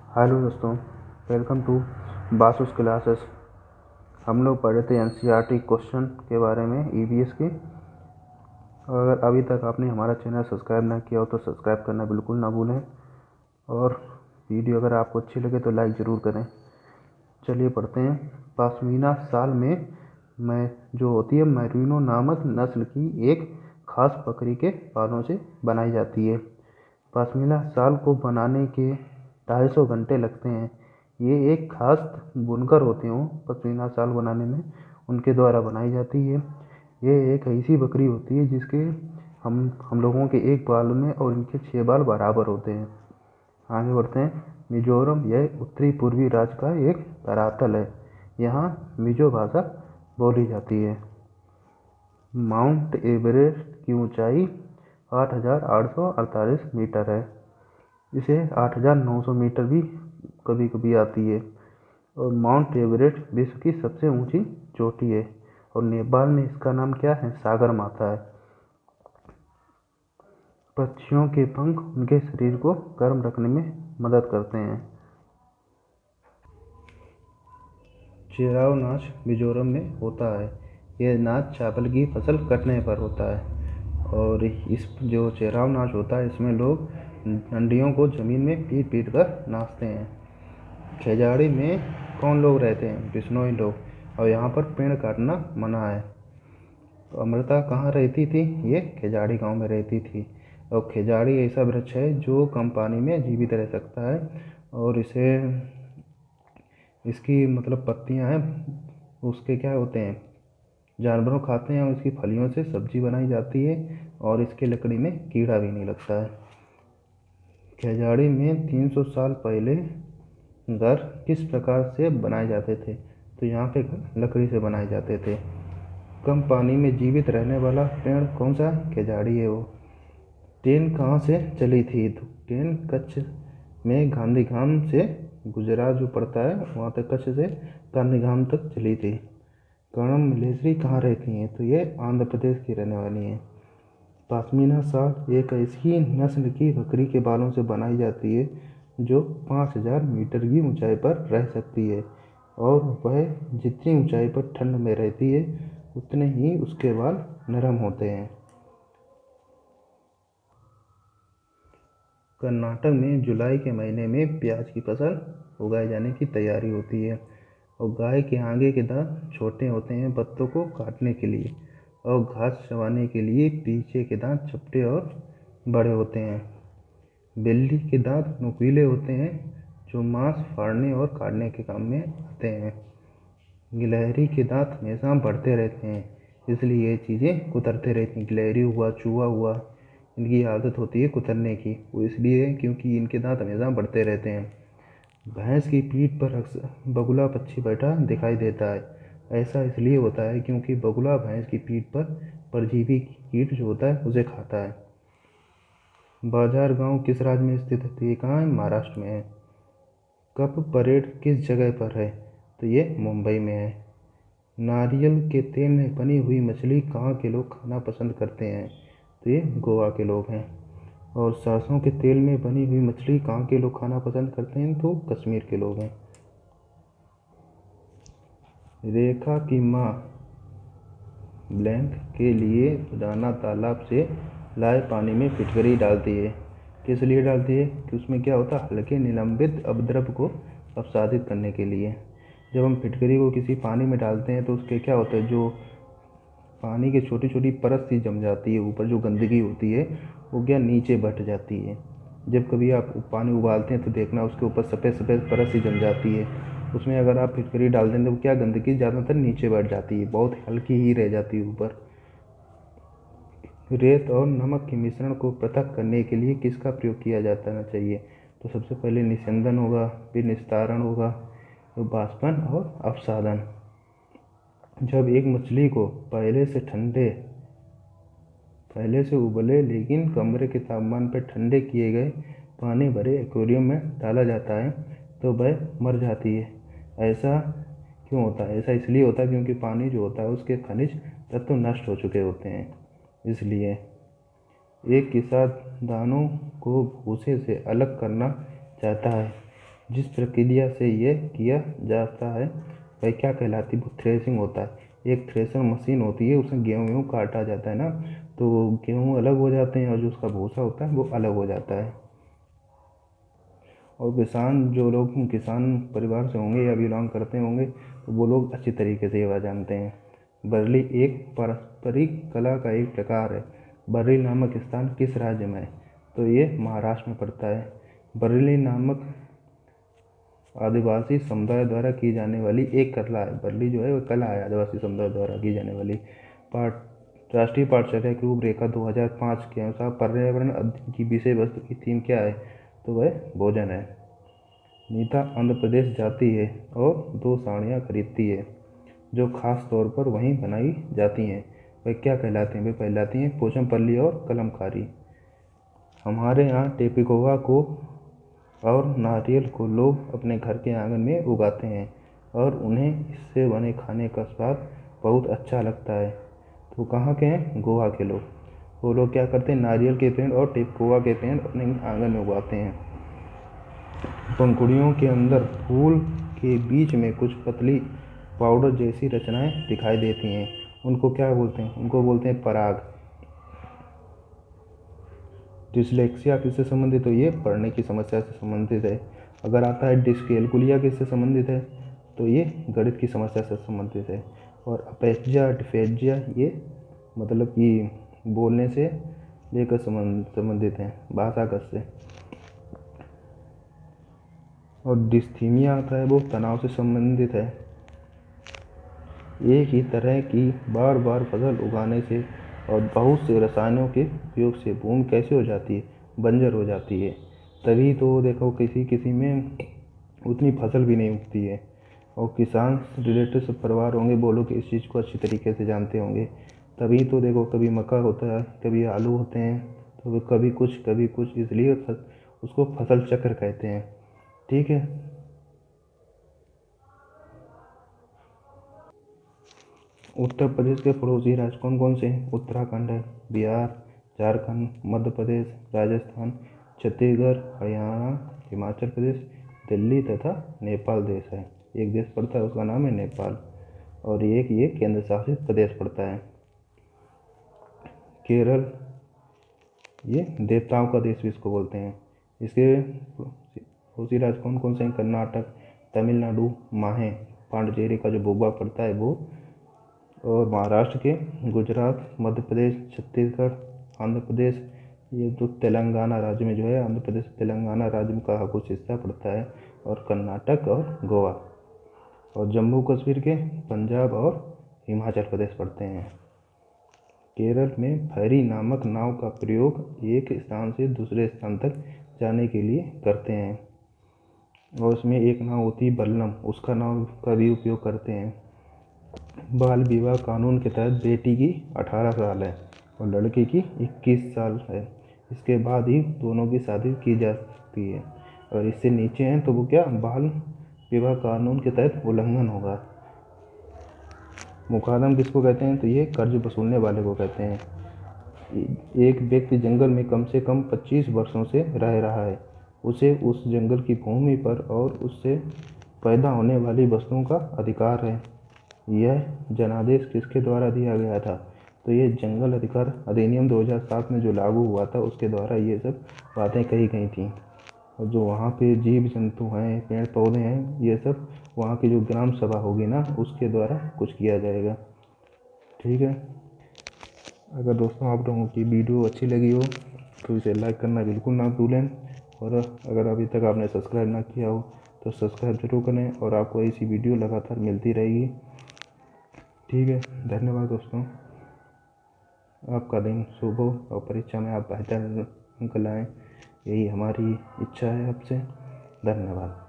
Hello दोस्तों, welcome to बासुस classes. हम लोग पढ़ रहे थे एनसीईआरटी क्वेश्चन के बारे में ईवीएस के। अगर अभी तक आपने हमारा चैनल सब्सक्राइब ना किया हो तो सब्सक्राइब करना बिल्कुल ना भूलें, और वीडियो अगर आपको अच्छी लगे तो लाइक ज़रूर करें। चलिए पढ़ते हैं। पश्मीना शाल में जो होती है मेरिनो नामक नस्ल की एक खास बकरी के बालों से बनाई जाती है। पश्मीना शाल को बनाने के 250 घंटे लगते हैं। ये एक खास बुनकर होते हैं पश्मीना शाल बनाने में, उनके द्वारा बनाई जाती है। ये एक ऐसी बकरी होती है जिसके हम लोगों के एक बाल में और इनके 6 बाल बराबर होते हैं। आगे बढ़ते हैं। मिजोरम यह उत्तरी पूर्वी राज्य का एक धरातल है। यहाँ मिजो भाषा बोली जाती है। माउंट एवरेस्ट की ऊंचाई 8,848 मीटर है। इसे 8,900 मीटर भी कभी कभी आती है। और माउंट एवरेस्ट विश्व की सबसे ऊंची चोटी है। और नेपाल में इसका नाम क्या है? सागर माता है। पक्षियों के पंख उनके शरीर को गर्म रखने में मदद करते हैं। चेराव नाच मिजोरम में होता है। यह नाच चावल की फसल कटने पर होता है। और इस जो चेराव नाच होता है इसमें लोग डंडियों को ज़मीन में पीट पीट कर नाचते हैं। खेजाड़ी में कौन लोग रहते हैं? बिश्नोई लोग। और यहाँ पर पेड़ काटना मना है। तो अमृता कहाँ रहती थी? ये खेजाड़ी गांव में रहती थी। और खेजाड़ी ऐसा वृक्ष है जो कम पानी में जीवित रह सकता है। और इसकी पत्तियां हैं, उसके क्या होते हैं, जानवरों खाते हैं। और इसकी फलियों से सब्जी बनाई जाती है। और इसके लकड़ी में कीड़ा भी नहीं लगता है। खेजाड़ी में 300 साल पहले घर किस प्रकार से बनाए जाते थे? तो यहाँ पे घर लकड़ी से बनाए जाते थे। कम पानी में जीवित रहने वाला पेड़ कौन सा? खेजाड़ी है वो। ट्रेन कहाँ से चली थी? तो ट्रेन कच्छ में गांधीधाम से गुजरात जो पड़ता है वहाँ तक, कच्छ से गांधीधाम तक चली थी। कर्णम मिलेश्री कहाँ रहती हैं? तो ये आंध्र प्रदेश की रहने वाली हैं। पश्मीना शाल एक ऐसी नस्ल की बकरी के बालों से बनाई जाती है जो 5,000 मीटर की ऊंचाई पर रह सकती है। और वह जितनी ऊंचाई पर ठंड में रहती है उतने ही उसके बाल नरम होते हैं। कर्नाटक में जुलाई के महीने में प्याज की फसल उगाए जाने की तैयारी होती है। और गाय के आगे के दांत छोटे होते हैं पत्तों को काटने के लिए। और घास चबाने के लिए पीछे के दांत चपटे और बड़े होते हैं। बिल्ली के दांत नुकीले होते हैं जो मांस फाड़ने और काटने के काम में आते हैं। गिलहरी के दांत हमेशा बढ़ते रहते हैं, इसलिए ये चीज़ें कुतरते रहती हैं। गिलहरी हुआ, चूहा हुआ, इनकी आदत होती है कुतरने की। वो इसलिए क्योंकि इनके दांत हमेशा बढ़ते रहते हैं। भैंस की पीठ पर अक्सर बगुला पक्षी बैठा दिखाई देता है। ऐसा इसलिए होता है क्योंकि बगुला भैंस की पीठ पर परजीवी कीट जो होता है उसे खाता है। बाजार गांव किस राज्य में स्थित है? तो ये कहाँ है? महाराष्ट्र में है। कप परेड किस जगह पर है? तो ये मुंबई में है। नारियल के तेल में बनी हुई मछली कहाँ के लोग खाना पसंद करते हैं? तो ये गोवा के लोग हैं। और सरसों के तेल में बनी हुई मछली कहाँ के लोग खाना पसंद करते हैं? तो कश्मीर के लोग हैं। रेखा की माँ ब्लैंक के लिए रोजाना तालाब से लाए पानी में फिटकरी डालती है। किस लिए डालती है? कि उसमें क्या होता है, हल्के निलंबित अपद्रव को अपसादित करने के लिए। जब हम फिटकरी को किसी पानी में डालते हैं तो उसके क्या होता है, जो पानी की छोटी छोटी परत सी जम जाती है, ऊपर जो गंदगी होती है वो क्या नीचे बट जाती है। जब कभी आप पानी उबालते हैं तो देखना उसके ऊपर सफ़ेद सफ़ेद परत सी जम जाती है। उसमें अगर आप फिटकरी डाल दें तो क्या गंदगी ज़्यादातर नीचे बैठ जाती है, बहुत हल्की ही रह जाती है ऊपर। रेत और नमक के मिश्रण को पृथक करने के लिए किसका प्रयोग किया जाना चाहिए? तो सबसे पहले निस्यंदन होगा, फिर निस्तारण होगा, तो बाष्पन और अपसादन। जब एक मछली को पहले से उबले लेकिन कमरे के तापमान पर ठंडे किए गए पानी भरे एक्वेरियम में डाला जाता है तो वह मर जाती है। ऐसा क्यों होता है? ऐसा इसलिए होता है क्योंकि पानी जो होता है उसके खनिज तत्व नष्ट हो चुके होते हैं। इसलिए एक किसान दानों को भूसे से अलग करना चाहता है जिस प्रक्रिया से ये किया जाता है वह क्या कहलाती है? वो थ्रेसिंग होता है। एक थ्रेसर मशीन होती है, उसमें गेहूँ काटा जाता है ना, तो गेहूँ अलग हो जाते हैं और जो उसका भूसा होता है वो अलग हो जाता है। और किसान, जो लोग किसान परिवार से होंगे या बिलोंग करते होंगे तो वो लोग अच्छी तरीके से ये जानते हैं। बरली एक पारंपरिक कला का एक प्रकार है। बरली नामक स्थान किस राज्य में है? तो ये महाराष्ट्र में पड़ता है। बरली नामक आदिवासी समुदाय द्वारा की जाने वाली एक कला है। बरली जो है वो कला है आदिवासी समुदाय द्वारा की जाने वाली। पाठ राष्ट्रीय पाठ्यचर्या की रूपरेखा 2005 के अनुसार पर्यावरण अध्ययन की विषय वस्तु की थीम क्या है? तो वह भोजन है। नीता आंध्र प्रदेश जाती है और 2 साड़ियाँ खरीदती है जो खास तौर पर वहीं बनाई जाती हैं। वे क्या कहलाती हैं? वे कहलाती हैं पोचमपल्ली और कलमकारी। हमारे यहाँ टेपिकोवा को और नारियल को लोग अपने घर के आंगन में उगाते हैं और उन्हें इससे बने खाने का स्वाद बहुत अच्छा लगता है। तो कहाँ के हैं? गोवा के लोग। वो लोग क्या करते हैं? नारियल के पेड़ और टेपिकोवा के पेड़ अपने आंगन में उगाते हैं। पंखुड़ियों के अंदर फूल के बीच में कुछ पतली पाउडर जैसी रचनाएं दिखाई देती हैं, उनको क्या बोलते हैं? उनको बोलते हैं पराग। डिसलेक्सिया किससे संबंधित है? ये पढ़ने की समस्या से संबंधित है। अगर आता है डिस्कैलकुलिया किससे संबंधित है? तो ये गणित की समस्या से संबंधित है। और अपैचिया डिफेजिया ये मतलब कि बोलने से लेकर संबंधित हैं, भाषागत से। और डिस्थीमिया आता है वो तनाव से संबंधित है। एक ही तरह की बार बार फसल उगाने से और बहुत से रसायनों के उपयोग से भूमि कैसे हो जाती है? बंजर हो जाती है। तभी तो देखो किसी किसी में उतनी फसल भी नहीं उगती है। और किसान रिलेटेड सब परिवार होंगे, वो लोग इस चीज़ को अच्छी तरीके से जानते होंगे। तभी तो देखो कभी मक्का होता है, कभी आलू होते हैं, तो कभी कुछ, इसलिए उसको फसल चक्र कहते हैं। ठीक है। उत्तर प्रदेश के पड़ोसी राज्य कौन कौन से हैं? उत्तराखंड है, बिहार, झारखंड, मध्य प्रदेश, राजस्थान, छत्तीसगढ़, हरियाणा, हिमाचल प्रदेश, दिल्ली तथा नेपाल देश है। एक देश पड़ता है उसका नाम है नेपाल, और एक ये केंद्र शासित प्रदेश पड़ता है। केरल, ये देवताओं का देश भी इसको बोलते हैं। इसके पड़ोसी राज्य कौन कौन से हैं? कर्नाटक, तमिलनाडु, माहे, पांडिचेरी का जो भूभाग पड़ता है वो, और महाराष्ट्र के गुजरात, मध्य प्रदेश, छत्तीसगढ़, आंध्र प्रदेश, ये तो तेलंगाना राज्य में जो है, आंध्र प्रदेश तेलंगाना राज्य का कुछ हिस्सा पड़ता है, और कर्नाटक और गोवा, और जम्मू कश्मीर के पंजाब और हिमाचल प्रदेश पड़ते हैं। केरल में फेरी नामक नाव का प्रयोग एक स्थान से दूसरे स्थान तक जाने के लिए करते हैं, और उसमें एक नाव होती है बल्लम, उसका नाव का भी उपयोग करते हैं। बाल विवाह कानून के तहत बेटी की 18 साल है और लड़के की 21 साल है। इसके बाद ही दोनों की शादी की जा सकती है, और इससे नीचे हैं तो वो क्या, बाल विवाह कानून के तहत उल्लंघन होगा। मुकादम किसको कहते हैं? तो ये कर्ज वसूलने वाले को कहते हैं। एक व्यक्ति जंगल में कम से कम 25 वर्षों से रह रहा है, उसे उस जंगल की भूमि पर और उससे पैदा होने वाली वस्तुओं का अधिकार है। यह जनादेश किसके द्वारा दिया गया था? तो ये जंगल अधिकार अधिनियम 2007 में जो लागू हुआ था उसके द्वारा ये सब बातें कही गई थी। और जो वहाँ पे जीव जंतु हैं, पेड़ पौधे हैं, ये सब वहाँ की जो ग्राम सभा होगी ना, उसके द्वारा कुछ किया जाएगा। ठीक है। अगर दोस्तों आप लोगों की वीडियो अच्छी लगी हो तो इसे लाइक करना बिल्कुल ना भूलें, और अगर अभी तक आपने सब्सक्राइब ना किया हो तो सब्सक्राइब जरूर करें, और आपको ऐसी वीडियो लगातार मिलती रहेगी। ठीक है। धन्यवाद दोस्तों। आपका दिन शुभ हो और परीक्षा में आप बेहतर अंक लाएं, यही हमारी इच्छा है आपसे। धन्यवाद।